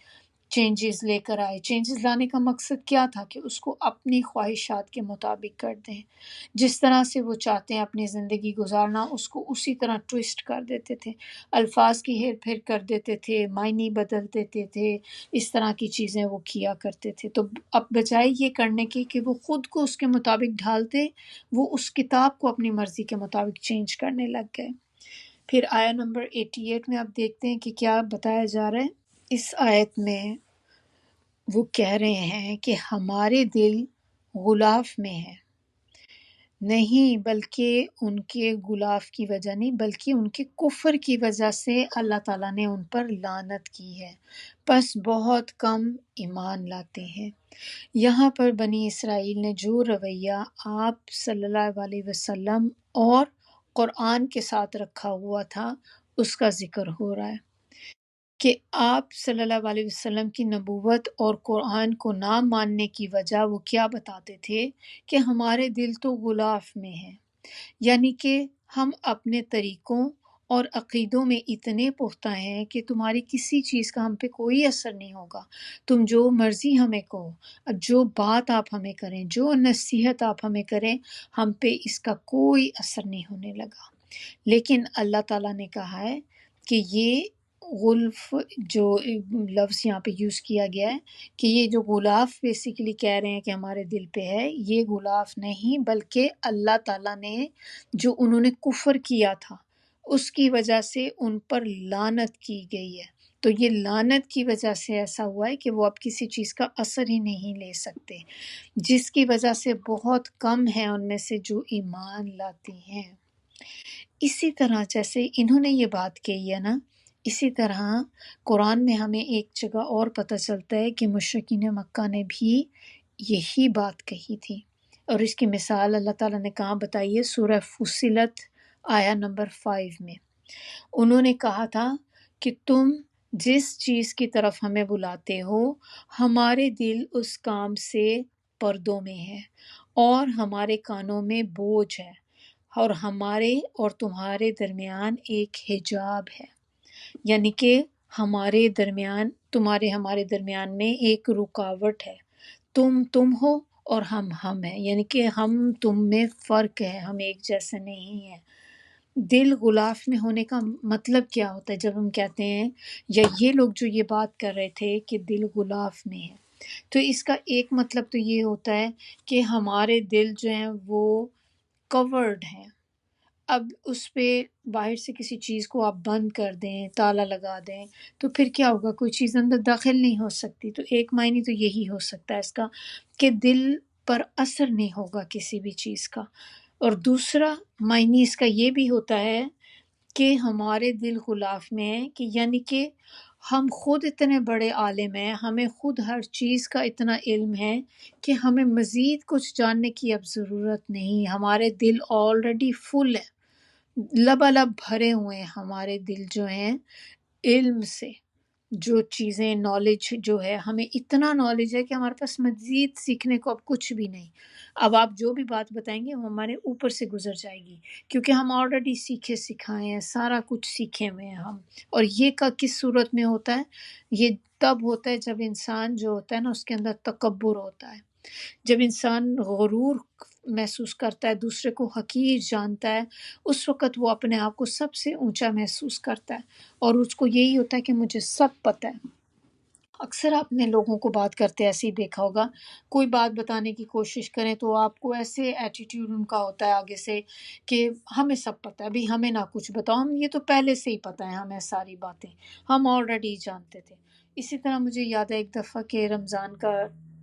چینجز لے کر آئے۔ چینجز لانے کا مقصد کیا تھا کہ اس کو اپنی خواہشات کے مطابق کر دیں، جس طرح سے وہ چاہتے ہیں اپنی زندگی گزارنا اس کو اسی طرح ٹویسٹ کر دیتے تھے، الفاظ کی ہیر پھیر کر دیتے تھے، معنی بدل دیتے تھے، اس طرح کی چیزیں وہ کیا کرتے تھے۔ تو اب بجائے یہ کرنے کی کہ وہ خود کو اس کے مطابق ڈھالتے، وہ اس کتاب کو اپنی مرضی کے مطابق چینج کرنے لگ گئے۔ پھر آیا نمبر 88 میں آپ دیکھتے ہیں کہ کیا بتایا جا رہا ہے۔ اس آیت میں وہ کہہ رہے ہیں کہ ہمارے دل غلاف میں ہیں، نہیں بلکہ ان کے غلاف کی وجہ نہیں بلکہ ان کے کفر کی وجہ سے اللہ تعالیٰ نے ان پر لعنت کی ہے، پس بہت کم ایمان لاتے ہیں۔ یہاں پر بنی اسرائیل نے جو رویہ آپ صلی اللہ علیہ وسلم اور قرآن کے ساتھ رکھا ہوا تھا اس کا ذکر ہو رہا ہے کہ آپ صلی اللہ علیہ وسلم کی نبوت اور قرآن کو نہ ماننے کی وجہ وہ کیا بتاتے تھے کہ ہمارے دل تو غلاف میں ہیں، یعنی کہ ہم اپنے طریقوں اور عقیدوں میں اتنے پختہ ہیں کہ تمہاری کسی چیز کا ہم پہ کوئی اثر نہیں ہوگا، تم جو مرضی ہمیں کہو، جو بات آپ ہمیں کریں، جو نصیحت آپ ہمیں کریں، ہم پہ اس کا کوئی اثر نہیں ہونے لگا۔ لیکن اللہ تعالیٰ نے کہا ہے کہ یہ غلف جو لفظ یہاں پہ یوز کیا گیا ہے کہ یہ جو غلاف بیسیکلی کہہ رہے ہیں کہ ہمارے دل پہ ہے، یہ غلاف نہیں بلکہ اللہ تعالیٰ نے جو انہوں نے کفر کیا تھا اس کی وجہ سے ان پر لعنت کی گئی ہے۔ تو یہ لعنت کی وجہ سے ایسا ہوا ہے کہ وہ اب کسی چیز کا اثر ہی نہیں لے سکتے، جس کی وجہ سے بہت کم ہیں ان میں سے جو ایمان لاتے ہیں۔ اسی طرح جیسے انہوں نے یہ بات کہی ہے نا، اسی طرح قرآن میں ہمیں ایک جگہ اور پتہ چلتا ہے کہ مشرکین مکہ نے بھی یہی بات کہی تھی، اور اس کی مثال اللہ تعالیٰ نے کہاں بتائی ہے؟ سورہ فصلت آیا نمبر 5 میں۔ انہوں نے کہا تھا کہ تم جس چیز کی طرف ہمیں بلاتے ہو ہمارے دل اس کام سے پردوں میں ہے اور ہمارے کانوں میں بوجھ ہے، اور ہمارے اور تمہارے درمیان ایک حجاب ہے، یعنی کہ ہمارے درمیان تمہارے ہمارے درمیان میں ایک رکاوٹ ہے، تم ہو اور ہم ہیں، یعنی کہ ہم تم میں فرق ہے، ہم ایک جیسے نہیں ہیں۔ دل غلاف میں ہونے کا مطلب کیا ہوتا ہے؟ جب ہم کہتے ہیں یا یہ لوگ جو یہ بات کر رہے تھے کہ دل غلاف میں ہے، تو اس کا ایک مطلب تو یہ ہوتا ہے کہ ہمارے دل جو ہیں وہ کورڈ ہیں۔ اب اس پہ باہر سے کسی چیز کو آپ بند کر دیں، تالا لگا دیں، تو پھر کیا ہوگا؟ کوئی چیز اندر داخل نہیں ہو سکتی۔ تو ایک معنی تو یہی ہو سکتا ہے اس کا کہ دل پر اثر نہیں ہوگا کسی بھی چیز کا، اور دوسرا معنی اس کا یہ بھی ہوتا ہے کہ ہمارے دل غلاف میں ہیں، کہ یعنی کہ ہم خود اتنے بڑے عالم ہیں، ہمیں خود ہر چیز کا اتنا علم ہے کہ ہمیں مزید کچھ جاننے کی اب ضرورت نہیں، ہمارے دل آلریڈی فل ہے، لبالب بھرے ہوئے ہیں ہمارے دل جو ہیں علم سے، جو چیزیں نالج جو ہے ہمیں اتنا نالج ہے کہ ہمارے پاس مزید سیکھنے کو اب کچھ بھی نہیں۔ اب آپ جو بھی بات بتائیں گے وہ ہمارے اوپر سے گزر جائے گی، کیونکہ ہم آلریڈی سیکھے سکھائے ہیں، سارا کچھ سیکھے ہوئے ہیں ہم۔ اور یہ کا کس صورت میں ہوتا ہے؟ یہ تب ہوتا ہے جب انسان جو ہوتا ہے نا اس کے اندر تکبر ہوتا ہے، جب انسان غرور محسوس کرتا ہے، دوسرے کو حقیر جانتا ہے، اس وقت وہ اپنے آپ کو سب سے اونچا محسوس کرتا ہے، اور اس کو یہی ہوتا ہے کہ مجھے سب پتہ ہے۔ اکثر آپ نے لوگوں کو بات کرتے ایسے ہی دیکھا ہوگا، کوئی بات بتانے کی کوشش کریں تو آپ کو ایسے ایٹیٹیوڈ ان کا ہوتا ہے آگے سے کہ ہمیں سب پتہ ہے، ابھی ہمیں نہ کچھ بتاؤ، ہم یہ تو پہلے سے ہی پتہ ہے ہمیں ساری باتیں، ہم آلریڈی جانتے تھے۔ اسی طرح مجھے یاد ہے ایک دفعہ کہ رمضان کا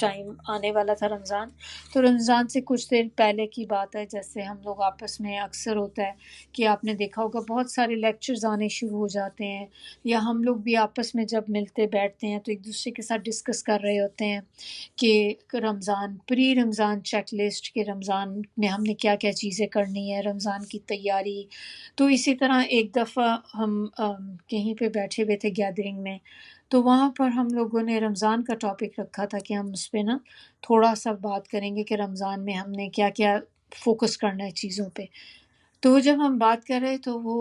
ٹائم آنے والا تھا، رمضان، تو رمضان سے کچھ دیر پہلے کی بات ہے، جیسے ہم لوگ آپس میں اکثر ہوتا ہے کہ آپ نے دیکھا ہوگا بہت سارے لیکچرز آنے شروع ہو جاتے ہیں، یا ہم لوگ بھی آپس میں جب ملتے بیٹھتے ہیں تو ایک دوسرے کے ساتھ ڈسکس کر رہے ہوتے ہیں کہ رمضان، پری رمضان چیک لسٹ، کہ رمضان میں ہم نے کیا کیا چیزیں کرنی ہے، رمضان کی تیاری۔ تو اسی طرح ایک دفعہ ہم کہیں پہ بیٹھے ہوئے تھے گیدرنگ میں، تو وہاں پر ہم لوگوں نے رمضان کا ٹاپک رکھا تھا کہ ہم اس پہ نا تھوڑا سا بات کریں گے کہ رمضان میں ہم نے کیا کیا فوکس کرنا ہے چیزوں پہ۔ تو جب ہم بات کر رہے تو وہ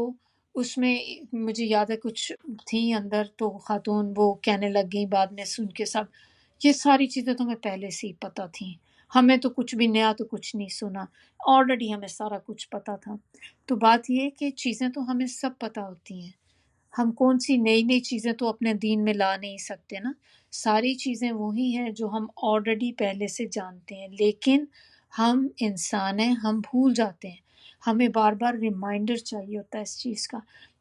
اس میں مجھے یاد ہے کچھ تھیں اندر تو خاتون وہ کہنے لگ گئیں بعد میں سن کے سب، یہ ساری چیزیں تو ہمیں پہلے سے ہی پتہ تھیں، ہمیں تو کچھ بھی نیا تو کچھ نہیں سنا، آلریڈی ہمیں سارا کچھ پتہ تھا۔ تو بات یہ ہے کہ چیزیں تو ہمیں سب پتہ ہوتی ہیں، ہم کون سی نئی نئی چیزیں تو اپنے دین میں لا نہیں سکتے نا، ساری چیزیں وہی ہیں جو ہم آلریڈی پہلے سے جانتے ہیں، لیکن ہم انسان ہیں، ہم بھول جاتے ہیں، ہمیں بار بار ریمائنڈر چاہیے ہوتا ہے اس چیز کا۔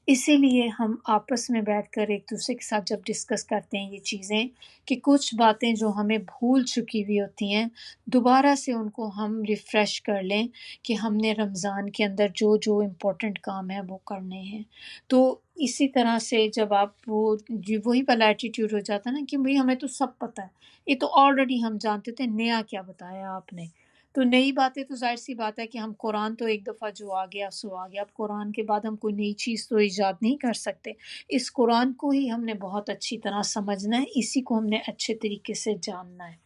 اسی لیے ہم آپس میں بیٹھ کر ایک دوسرے کے ساتھ جب ڈسکس کرتے ہیں یہ چیزیں، کہ کچھ باتیں جو ہمیں بھول چکی ہوئی ہوتی ہیں دوبارہ سے ان کو ہم ریفریش کر لیں کہ ہم نے رمضان کے اندر جو جو امپورٹنٹ کام ہے وہ کرنے ہیں۔ تو اسی طرح سے جب آپ وہ وہی والا ایٹیٹیوڈ ہو جاتا ہے نا کہ بھئی ہمیں تو سب پتہ ہے، یہ تو آلریڈی ہم جانتے تھے، نیا کیا بتایا آپ نے۔ تو نئی باتیں تو ظاہر سی بات ہے کہ ہم قرآن تو ایک دفعہ جو آ گیا سو آ گیا، اب قرآن کے بعد ہم کوئی نئی چیز تو ایجاد نہیں کر سکتے، اس قرآن کو ہی ہم نے بہت اچھی طرح سمجھنا ہے، اسی کو ہم نے اچھے طریقے سے جاننا ہے۔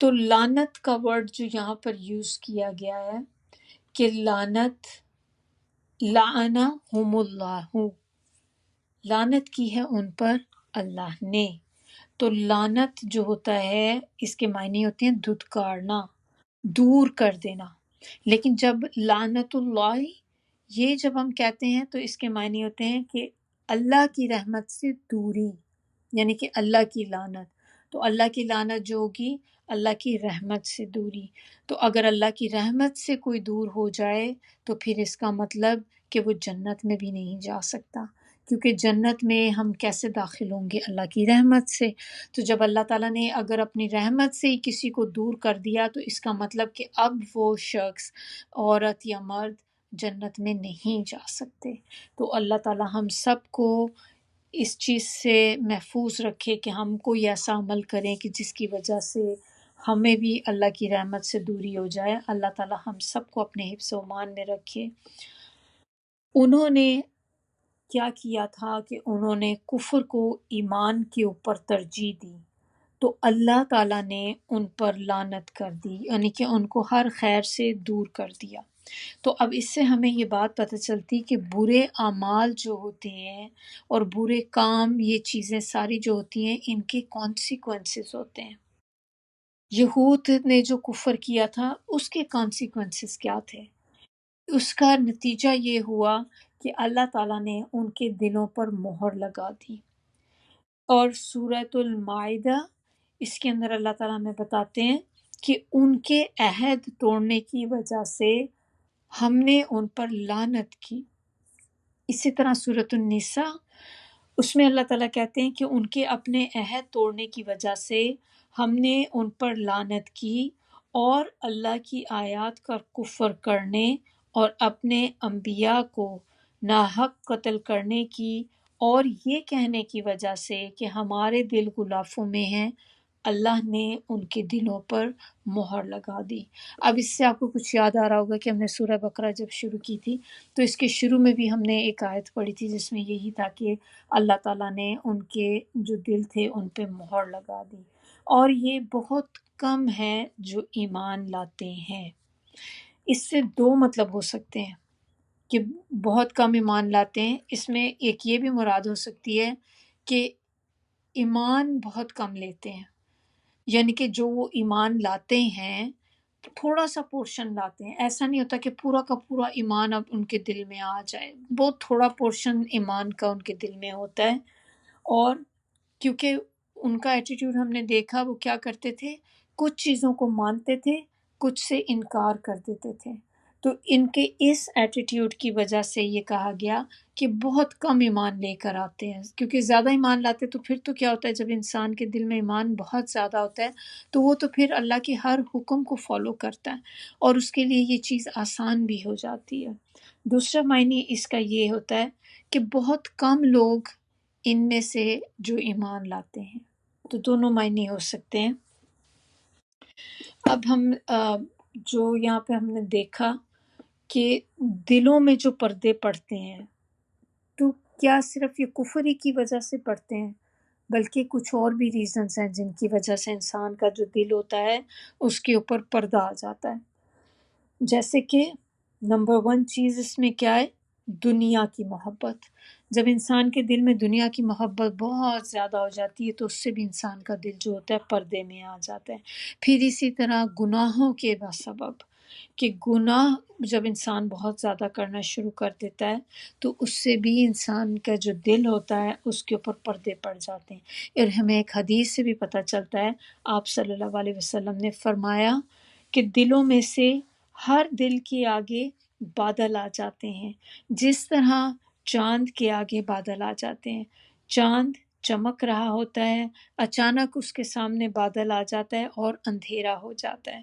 تو لعنت کا ورڈ جو یہاں پر یوز کیا گیا ہے کہ لعنت، لعنہم اللہ، لعنت کی ہے ان پر اللہ نے۔ تو لعنت جو ہوتا ہے اس کے معنی ہوتے ہیں دھتکارنا، دور کر دینا، لیکن جب لعنت اللہ یہ جب ہم کہتے ہیں تو اس کے معنی ہوتے ہیں کہ اللہ کی رحمت سے دوری، یعنی کہ اللہ کی لعنت۔ تو اللہ کی لعنت جو ہوگی اللہ کی رحمت سے دوری، تو اگر اللہ کی رحمت سے کوئی دور ہو جائے تو پھر اس کا مطلب کہ وہ جنت میں بھی نہیں جا سکتا، کیونکہ جنت میں ہم کیسے داخل ہوں گے؟ اللہ کی رحمت سے۔ تو جب اللہ تعالیٰ نے اگر اپنی رحمت سے ہی کسی کو دور کر دیا تو اس کا مطلب کہ اب وہ شخص، عورت یا مرد جنت میں نہیں جا سکتے۔ تو اللہ تعالیٰ ہم سب کو اس چیز سے محفوظ رکھے کہ ہم کوئی ایسا عمل کریں کہ جس کی وجہ سے ہمیں بھی اللہ کی رحمت سے دوری ہو جائے۔ اللہ تعالیٰ ہم سب کو اپنے حفظ و امان میں رکھے۔ انہوں نے کیا کیا تھا کہ انہوں نے کفر کو ایمان کے اوپر ترجیح دی، تو اللہ تعالیٰ نے ان پر لعنت کر دی، یعنی کہ ان کو ہر خیر سے دور کر دیا۔ تو اب اس سے ہمیں یہ بات پتہ چلتی کہ برے اعمال جو ہوتے ہیں اور برے کام، یہ چیزیں ساری جو ہوتی ہیں ان کے کانسیکوینسز ہوتے ہیں۔ یہود نے جو کفر کیا تھا اس کے کانسیکوینسز کیا تھے؟ اس کا نتیجہ یہ ہوا کہ اللہ تعالیٰ نے ان کے دلوں پر مہر لگا دی۔ اور سورۃ المائدہ اس کے اندر اللہ تعالیٰ ہمیں بتاتے ہیں کہ ان کے عہد توڑنے کی وجہ سے ہم نے ان پر لعنت کی۔ اسی طرح سورۃ النساء اس میں اللہ تعالیٰ کہتے ہیں کہ ان کے اپنے عہد توڑنے کی وجہ سے ہم نے ان پر لعنت کی، اور اللہ کی آیات کا کفر کرنے اور اپنے انبیاء کو ناحق قتل کرنے کی اور یہ کہنے کی وجہ سے کہ ہمارے دل غلافوں میں ہیں، اللہ نے ان کے دلوں پر مہر لگا دی۔ اب اس سے آپ کو کچھ یاد آ رہا ہوگا کہ ہم نے سورہ بقرہ جب شروع کی تھی تو اس کے شروع میں بھی ہم نے ایک آیت پڑھی تھی جس میں یہی تھا کہ اللہ تعالیٰ نے ان کے جو دل تھے ان پہ مہر لگا دی، اور یہ بہت کم ہے جو ایمان لاتے ہیں۔ اس سے دو مطلب ہو سکتے ہیں کہ بہت کم ایمان لاتے ہیں، اس میں ایک یہ بھی مراد ہو سکتی ہے کہ ایمان بہت کم لیتے ہیں، یعنی کہ جو وہ ایمان لاتے ہیں تھوڑا سا پورشن لاتے ہیں، ایسا نہیں ہوتا کہ پورا کا پورا ایمان اب ان کے دل میں آ جائے، بہت تھوڑا پورشن ایمان کا ان کے دل میں ہوتا ہے۔ اور کیونکہ ان کا ایٹیٹیوڈ ہم نے دیکھا وہ کیا کرتے تھے، کچھ چیزوں کو مانتے تھے، کچھ سے انکار کر دیتے تھے، تو ان کے اس ایٹیٹیوڈ کی وجہ سے یہ کہا گیا کہ بہت کم ایمان لے کر آتے ہیں، کیونکہ زیادہ ایمان لاتے تو پھر تو کیا ہوتا ہے، جب انسان کے دل میں ایمان بہت زیادہ ہوتا ہے تو وہ تو پھر اللہ کے ہر حکم کو فالو کرتا ہے اور اس کے لیے یہ چیز آسان بھی ہو جاتی ہے۔ دوسرا معنی اس کا یہ ہوتا ہے کہ بہت کم لوگ ان میں سے جو ایمان لاتے ہیں، تو دونوں معنی ہو سکتے ہیں۔ اب ہم جو یہاں پہ ہم نے دیکھا کہ دلوں میں جو پردے پڑتے ہیں تو کیا صرف یہ کفر ہی کی وجہ سے پڑتے ہیں، بلکہ کچھ اور بھی ریزنز ہیں جن کی وجہ سے انسان کا جو دل ہوتا ہے اس کے اوپر پردہ آ جاتا ہے۔ جیسے کہ نمبر 1 چیز اس میں کیا ہے، دنیا کی محبت، جب انسان کے دل میں دنیا کی محبت بہت زیادہ ہو جاتی ہے تو اس سے بھی انسان کا دل جو ہوتا ہے پردے میں آ جاتا ہے۔ پھر اسی طرح گناہوں کے سبب، کہ گناہ جب انسان بہت زیادہ کرنا شروع کر دیتا ہے تو اس سے بھی انسان کا جو دل ہوتا ہے اس کے اوپر پردے پڑ جاتے ہیں۔ اور ہمیں ایک حدیث سے بھی پتہ چلتا ہے، آپ صلی اللہ علیہ وسلم نے فرمایا کہ دلوں میں سے ہر دل کے آگے بادل آ جاتے ہیں، جس طرح چاند کے آگے بادل آ جاتے ہیں۔ چاند چمک رہا ہوتا ہے، اچانک اس کے سامنے بادل آ جاتا ہے اور اندھیرا ہو جاتا ہے،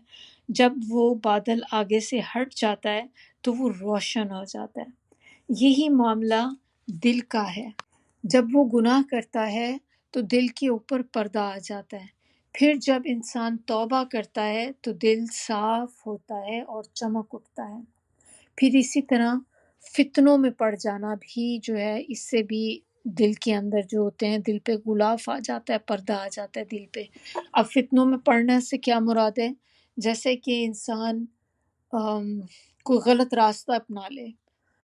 جب وہ بادل آگے سے ہٹ جاتا ہے تو وہ روشن ہو جاتا ہے۔ یہی معاملہ دل کا ہے، جب وہ گناہ کرتا ہے تو دل کے اوپر پردہ آ جاتا ہے، پھر جب انسان توبہ کرتا ہے تو دل صاف ہوتا ہے اور چمک اٹھتا ہے۔ پھر اسی طرح فتنوں میں پڑ جانا بھی جو ہے، اس سے بھی دل کے اندر جو ہوتے ہیں دل پہ غلاف آ جاتا ہے، پردہ آ جاتا ہے دل پہ۔ اب فتنوں میں پڑنے سے کیا مراد ہے؟ جیسے کہ انسان کوئی غلط راستہ اپنا لے،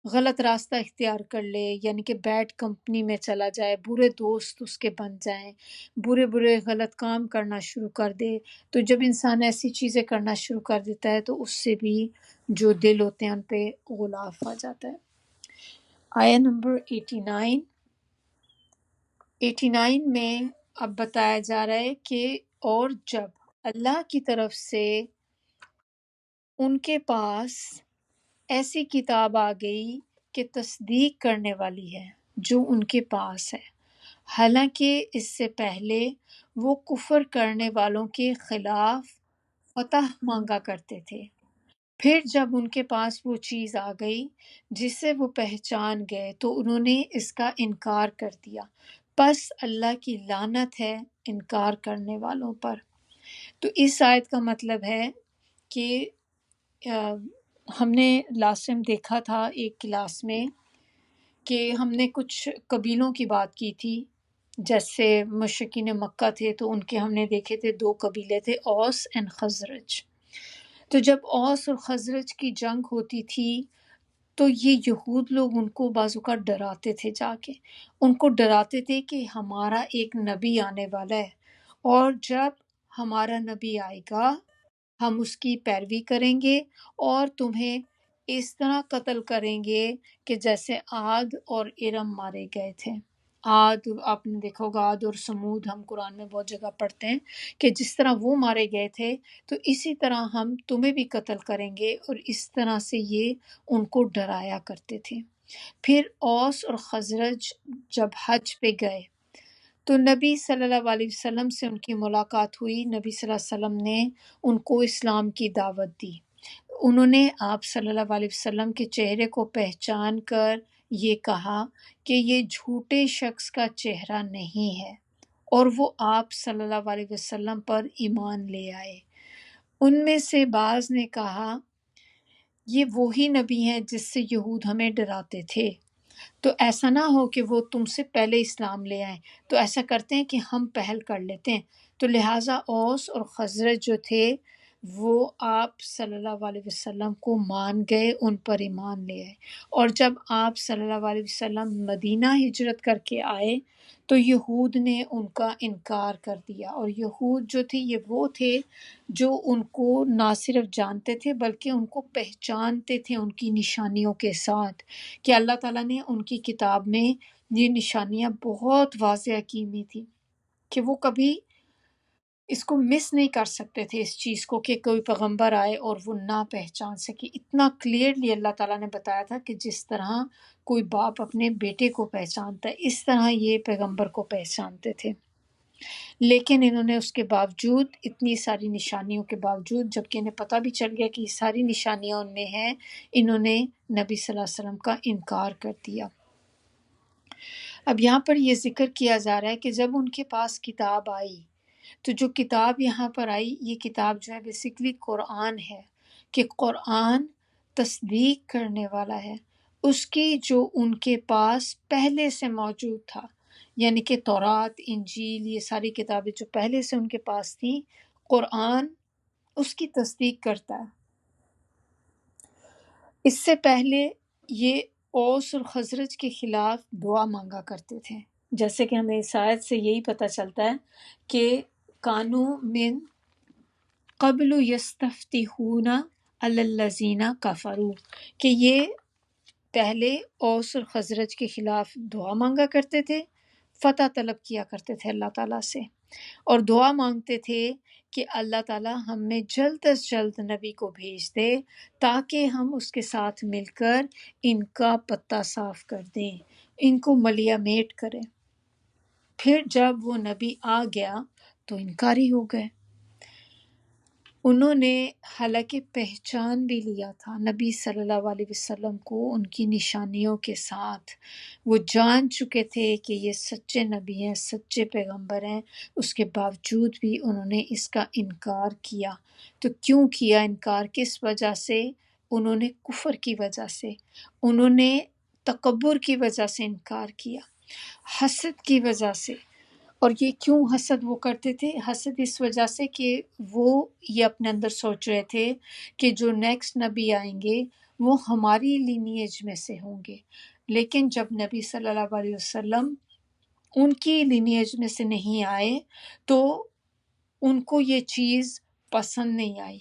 غلط راستہ اختیار کر لے، یعنی کہ بیڈ کمپنی میں چلا جائے، برے دوست اس کے بن جائیں، برے برے غلط کام کرنا شروع کر دے۔ تو جب انسان ایسی چیزیں کرنا شروع کر دیتا ہے تو اس سے بھی جو دل ہوتے ہیں ان پہ غلاف آ جاتا ہے۔ آیہ نمبر 89 میں اب بتایا جا رہا ہے کہ اور جب اللہ کی طرف سے ان کے پاس ایسی کتاب آ گئی کہ تصدیق کرنے والی ہے جو ان کے پاس ہے، حالانکہ اس سے پہلے وہ کفر کرنے والوں کے خلاف فتح مانگا کرتے تھے، پھر جب ان کے پاس وہ چیز آ گئی جسے وہ پہچان گئے تو انہوں نے اس کا انکار کر دیا، پس اللہ کی لعنت ہے انکار کرنے والوں پر۔ تو اس آیت کا مطلب ہے کہ ہم نے لاسٹ ٹائم دیکھا تھا ایک کلاس میں کہ ہم نے کچھ قبیلوں کی بات کی تھی، جیسے مشرکین مکہ تھے تو ان کے ہم نے دیکھے تھے 2 قبیلے تھے، اوس اینڈ خزرج۔ تو جب اوس اور خزرج کی جنگ ہوتی تھی تو یہ یہود لوگ ان کو بعض اوقات ڈراتے تھے، جا کے ان کو ڈراتے تھے کہ ہمارا ایک نبی آنے والا ہے، اور جب ہمارا نبی آئے گا ہم اس کی پیروی کریں گے اور تمہیں اس طرح قتل کریں گے کہ جیسے عاد اور ارم مارے گئے تھے۔ عاد آپ نے دیکھا ہوگا، عاد اور سمود ہم قرآن میں بہت جگہ پڑھتے ہیں کہ جس طرح وہ مارے گئے تھے تو اسی طرح ہم تمہیں بھی قتل کریں گے، اور اس طرح سے یہ ان کو ڈرایا کرتے تھے۔ پھر اوس اور خزرج جب حج پہ گئے تو نبی صلی اللہ علیہ وسلم سے ان کی ملاقات ہوئی، نبی صلی اللہ علیہ وسلم نے ان کو اسلام کی دعوت دی، انہوں نے آپ صلی اللہ علیہ وسلم کے چہرے کو پہچان کر یہ کہا کہ یہ جھوٹے شخص کا چہرہ نہیں ہے، اور وہ آپ صلی اللہ علیہ وسلم پر ایمان لے آئے۔ ان میں سے بعض نے کہا یہ وہی نبی ہیں جس سے یہود ہمیں ڈراتے تھے، تو ایسا نہ ہو کہ وہ تم سے پہلے اسلام لے آئیں، تو ایسا کرتے ہیں کہ ہم پہل کر لیتے ہیں۔ تو لہٰذا اوس اور خزرج جو تھے وہ آپ صلی اللہ علیہ وسلم کو مان گئے، ان پر ایمان لے آئے، اور جب آپ صلی اللہ علیہ وسلم مدینہ ہجرت کر کے آئے تو یہود نے ان کا انکار کر دیا، اور یہود جو تھے یہ وہ تھے جو ان کو نہ صرف جانتے تھے بلکہ ان کو پہچانتے تھے ان کی نشانیوں کے ساتھ، کہ اللہ تعالیٰ نے ان کی کتاب میں یہ نشانیاں بہت واضح کی ہوئی تھی کہ وہ کبھی اس کو مس نہیں کر سکتے تھے، اس چیز کو کہ کوئی پیغمبر آئے اور وہ نہ پہچان سکے۔ اتنا کلیئرلی اللہ تعالیٰ نے بتایا تھا کہ جس طرح کوئی باپ اپنے بیٹے کو پہچانتا ہے اس طرح یہ پیغمبر کو پہچانتے تھے، لیکن انہوں نے اس کے باوجود، اتنی ساری نشانیوں کے باوجود، جبکہ انہیں پتہ بھی چل گیا کہ یہ ساری نشانیاں ان میں ہیں، انہوں نے نبی صلی اللہ علیہ وسلم کا انکار کر دیا۔ اب یہاں پر یہ ذکر کیا جا رہا ہے کہ جب ان کے پاس کتاب آئی، تو جو کتاب یہاں پر آئی یہ کتاب جو ہے بیسیکلی قرآن ہے، کہ قرآن تصدیق کرنے والا ہے اس کی جو ان کے پاس پہلے سے موجود تھا، یعنی کہ تورات، انجیل، یہ ساری کتابیں جو پہلے سے ان کے پاس تھیں، قرآن اس کی تصدیق کرتا ہے۔ اس سے پہلے یہ اوس اور خزرج کے خلاف دعا مانگا کرتے تھے، جیسے کہ ہمیں اس آیت سے یہی پتہ چلتا ہے کہ کانو من قبل یستفتحون علی الذین کفروا، کہ یہ پہلے اوس اور خزرج کے خلاف دعا مانگا کرتے تھے، فتح طلب کیا کرتے تھے اللہ تعالیٰ سے، اور دعا مانگتے تھے کہ اللہ تعالیٰ ہم میں جلد از جلد نبی کو بھیج دے تاکہ ہم اس کے ساتھ مل کر ان کا پتہ صاف کر دیں، ان کو ملیا میٹ کریں۔ پھر جب وہ نبی آ گیا تو انکاری ہو گئے۔ انہوں نے حالانکہ پہچان بھی لیا تھا نبی صلی اللہ علیہ وسلم کو ان کی نشانیوں کے ساتھ، وہ جان چکے تھے کہ یہ سچے نبی ہیں، سچے پیغمبر ہیں، اس کے باوجود بھی انہوں نے اس کا انکار کیا۔ تو کیوں کیا انکار؟ کس وجہ سے؟ انہوں نے کفر کی وجہ سے، انہوں نے تکبر کی وجہ سے انکار کیا، حسد کی وجہ سے۔ اور یہ کیوں حسد وہ کرتے تھے؟ حسد اس وجہ سے کہ وہ یہ اپنے اندر سوچ رہے تھے کہ جو نیکسٹ نبی آئیں گے وہ ہماری لینیج میں سے ہوں گے، لیکن جب نبی صلی اللہ علیہ وسلم ان کی لینیج میں سے نہیں آئے تو ان کو یہ چیز پسند نہیں آئی،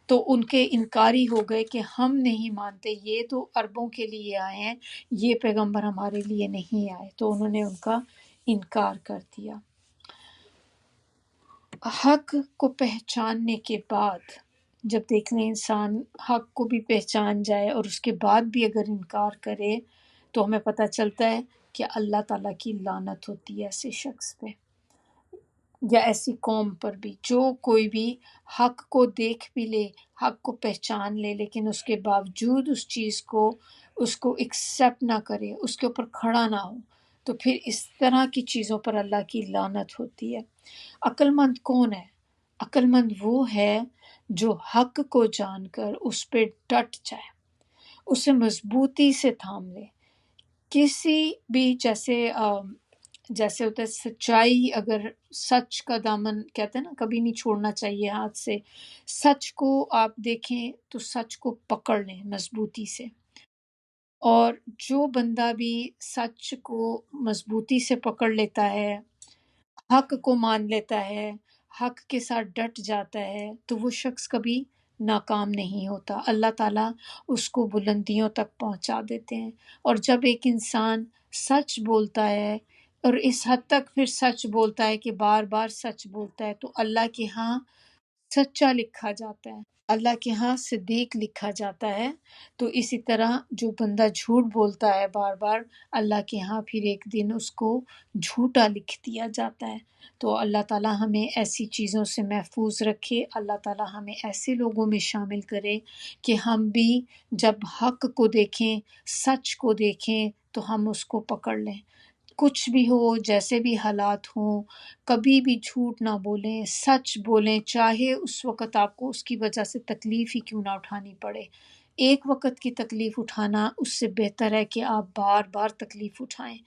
تو ان کے انکاری ہو گئے کہ ہم نہیں مانتے، یہ تو عربوں کے لیے آئے ہیں، یہ پیغمبر ہمارے لیے نہیں آئے، تو انہوں نے ان کا انکار کر دیا۔ حق کو پہچاننے کے بعد جب دیکھ لیں انسان حق کو بھی پہچان جائے اور اس کے بعد بھی اگر انکار کرے تو ہمیں پتہ چلتا ہے کہ اللہ تعالیٰ کی لعنت ہوتی ہے ایسے شخص پہ یا ایسی قوم پر بھی، جو کوئی بھی حق کو دیکھ بھی لے، حق کو پہچان لے، لیکن اس کے باوجود اس چیز کو اس کو ایکسیپٹ نہ کرے، اس کے اوپر کھڑا نہ ہو، تو پھر اس طرح کی چیزوں پر اللہ کی لعنت ہوتی ہے۔ عقل مند کون ہے؟ عقل مند وہ ہے جو حق کو جان کر اس پہ ڈٹ جائے، اسے مضبوطی سے تھام لے، کسی بھی جیسے ہوتا ہے سچائی، اگر سچ کا دامن کہتے ہیں نا کبھی نہیں چھوڑنا چاہیے ہاتھ سے، سچ کو آپ دیکھیں تو سچ کو پکڑ لیں مضبوطی سے، اور جو بندہ بھی سچ کو مضبوطی سے پکڑ لیتا ہے، حق کو مان لیتا ہے، حق کے ساتھ ڈٹ جاتا ہے، تو وہ شخص کبھی ناکام نہیں ہوتا، اللہ تعالیٰ اس کو بلندیوں تک پہنچا دیتے ہیں۔ اور جب ایک انسان سچ بولتا ہے اور اس حد تک پھر سچ بولتا ہے کہ بار بار سچ بولتا ہے، تو اللہ کے ہاں سچا لکھا جاتا ہے، اللہ کے ہاں صدیق لکھا جاتا ہے۔ تو اسی طرح جو بندہ جھوٹ بولتا ہے بار بار، اللہ کے ہاں پھر ایک دن اس کو جھوٹا لکھ دیا جاتا ہے۔ تو اللہ تعالیٰ ہمیں ایسی چیزوں سے محفوظ رکھے، اللہ تعالیٰ ہمیں ایسے لوگوں میں شامل کرے کہ ہم بھی جب حق کو دیکھیں، سچ کو دیکھیں تو ہم اس کو پکڑ لیں، کچھ بھی ہو، جیسے بھی حالات ہوں، کبھی بھی جھوٹ نہ بولیں، سچ بولیں، چاہے اس وقت آپ کو اس کی وجہ سے تکلیف ہی کیوں نہ اٹھانی پڑے۔ ایک وقت کی تکلیف اٹھانا اس سے بہتر ہے کہ آپ بار بار تکلیف اٹھائیں،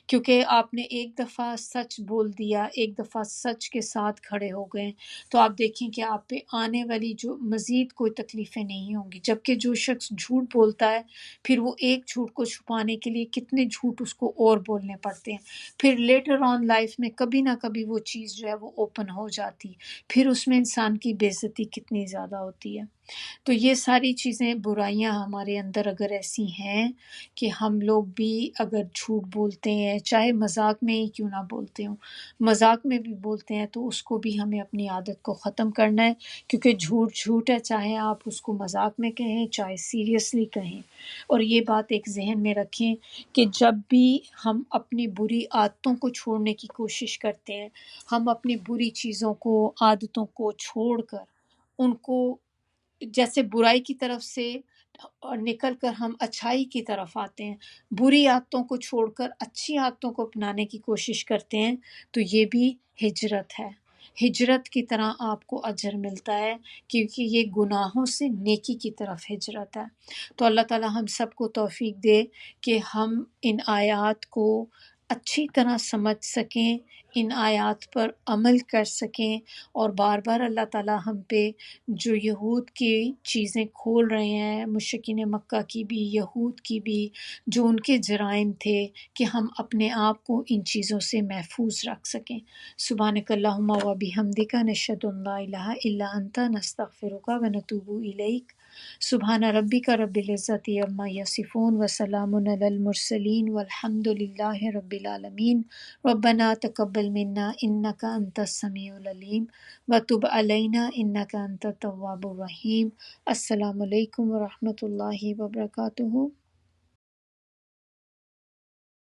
کیونکہ آپ نے ایک دفعہ سچ بول دیا، ایک دفعہ سچ کے ساتھ کھڑے ہو گئے، تو آپ دیکھیں کہ آپ پہ آنے والی جو مزید کوئی تکلیفیں نہیں ہوں گی۔ جبکہ جو شخص جھوٹ بولتا ہے پھر وہ ایک جھوٹ کو چھپانے کے لیے کتنے جھوٹ اس کو اور بولنے پڑتے ہیں، پھر لیٹر آن لائف میں کبھی نہ کبھی وہ چیز جو ہے وہ اوپن ہو جاتی، پھر اس میں انسان کی بے عزتی کتنی زیادہ ہوتی ہے۔ تو یہ ساری چیزیں، برائیاں ہمارے اندر اگر ایسی ہیں کہ ہم لوگ بھی اگر جھوٹ بولتے ہیں، چاہے مذاق میں ہی کیوں نہ بولتے ہوں، مذاق میں بھی بولتے ہیں، تو اس کو بھی ہمیں اپنی عادت کو ختم کرنا ہے، کیونکہ جھوٹ جھوٹ ہے، چاہے آپ اس کو مذاق میں کہیں چاہے سیریسلی کہیں۔ اور یہ بات ایک ذہن میں رکھیں کہ جب بھی ہم اپنی بری عادتوں کو چھوڑنے کی کوشش کرتے ہیں، ہم اپنی بری چیزوں کو، عادتوں کو چھوڑ کر ان کو، جیسے برائی کی طرف سے نکل کر ہم اچھائی کی طرف آتے ہیں، بری عادتوں کو چھوڑ کر اچھی عادتوں کو اپنانے کی کوشش کرتے ہیں، تو یہ بھی ہجرت ہے، ہجرت کی طرح آپ کو اجر ملتا ہے، کیونکہ یہ گناہوں سے نیکی کی طرف ہجرت ہے۔ تو اللہ تعالی ہم سب کو توفیق دے کہ ہم ان آیات کو اچھی طرح سمجھ سکیں، ان آیات پر عمل کر سکیں، اور بار بار اللہ تعالیٰ ہم پہ جو یہود کی چیزیں کھول رہے ہیں، مشرکین مکہ کی بھی، یہود کی بھی، جو ان کے جرائم تھے، کہ ہم اپنے آپ کو ان چیزوں سے محفوظ رکھ سکیں۔ سبحانک اللہم و بحمدک، نشہد ان لا الہ الا انت، نستغفرک و نتوب الیک۔ سبحان ربک رب العزت عما یصفون وسلام علی المرسلین والحمد للہ رب العالمین۔ ربنا تقبل منا انک انت السمیع العلیم وتب علینا انک انت التواب الرحیم۔ السلام علیکم ورحمۃ اللہ وبرکاتہ۔